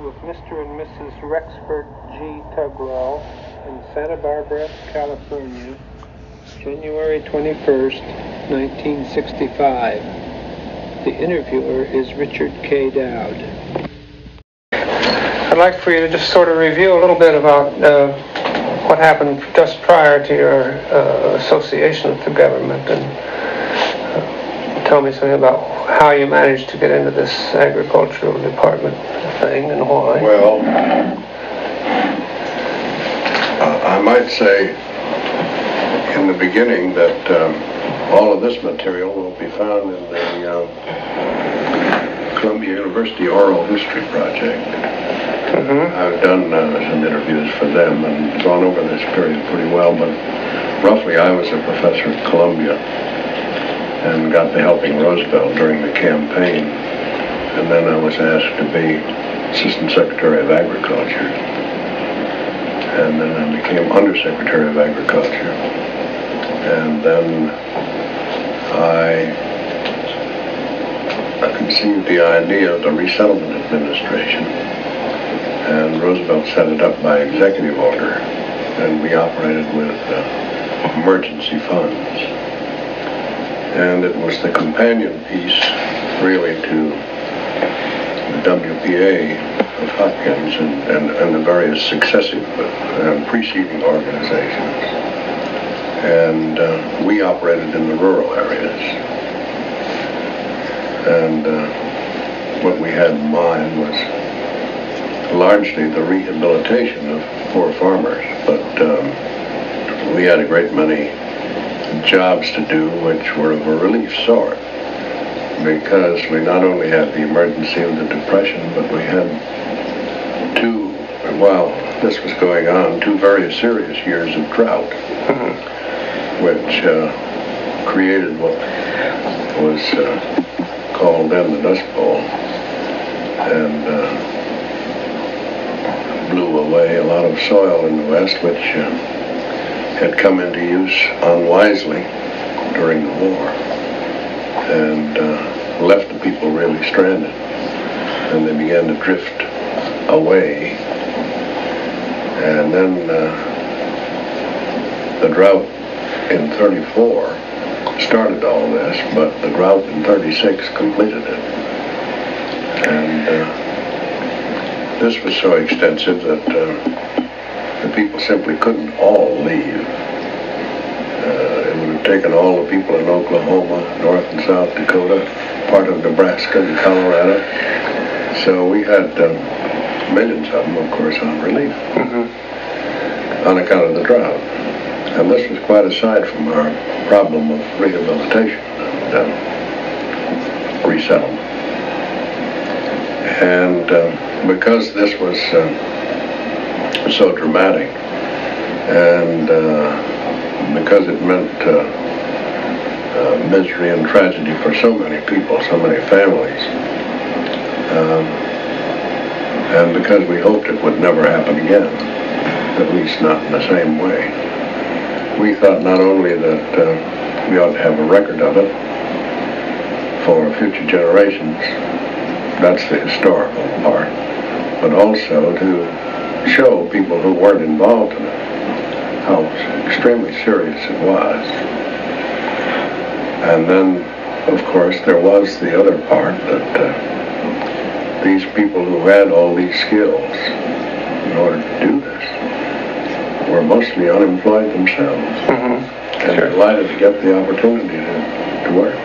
with Mr. and Mrs. Rexford G. Tugwell in Santa Barbara, California, January 21st, 1965. The interviewer is Richard K. Dowd. I'd like for you to just sort of review a little bit about what happened just prior to your association with the government, and tell me something about how you managed to get into this agricultural department thing and why. Well, I might say in the beginning that all of this material will be found in the Columbia University Oral History Project. I've done some interviews for them and gone over this period pretty well, but roughly I was a professor at Columbia and got to helping Roosevelt during the campaign, and then I was asked to be Assistant Secretary of Agriculture, and then I became Undersecretary of Agriculture, and then I conceived the idea of the Resettlement Administration, and Roosevelt set it up by executive order, and we operated with emergency funds. And it was the companion piece, really, to the WPA of Hopkins and the various successive preceding organizations. And we operated in the rural areas. And what we had in mind was largely the rehabilitation of poor farmers, but we had a great many jobs to do which were of a relief sort, because we not only had the emergency of the Depression, but we had while this was going on, two very serious years of drought, which created what was called then the Dust Bowl, and blew away a lot of soil in the West, which had come into use unwisely during the war, and left the people really stranded, and they began to drift away. And then the drought in 34 started all this, but the drought in 36 completed it. And this was so extensive that the people simply couldn't all leave. It would have taken all the people in Oklahoma, North and South Dakota, part of Nebraska and Colorado. So we had millions of them, of course, on relief on account of the drought. And this was quite aside from our problem of rehabilitation and resettlement. And because this was so dramatic, and because it meant misery and tragedy for so many people, so many families, and because we hoped it would never happen again, at least not in the same way, we thought not only that we ought to have a record of it for future generations, that's the historical part, but also to show people who weren't involved in it how extremely serious it was. And then, of course, there was the other part that these people who had all these skills in order to do this were mostly unemployed themselves, and delighted to get the opportunity to work.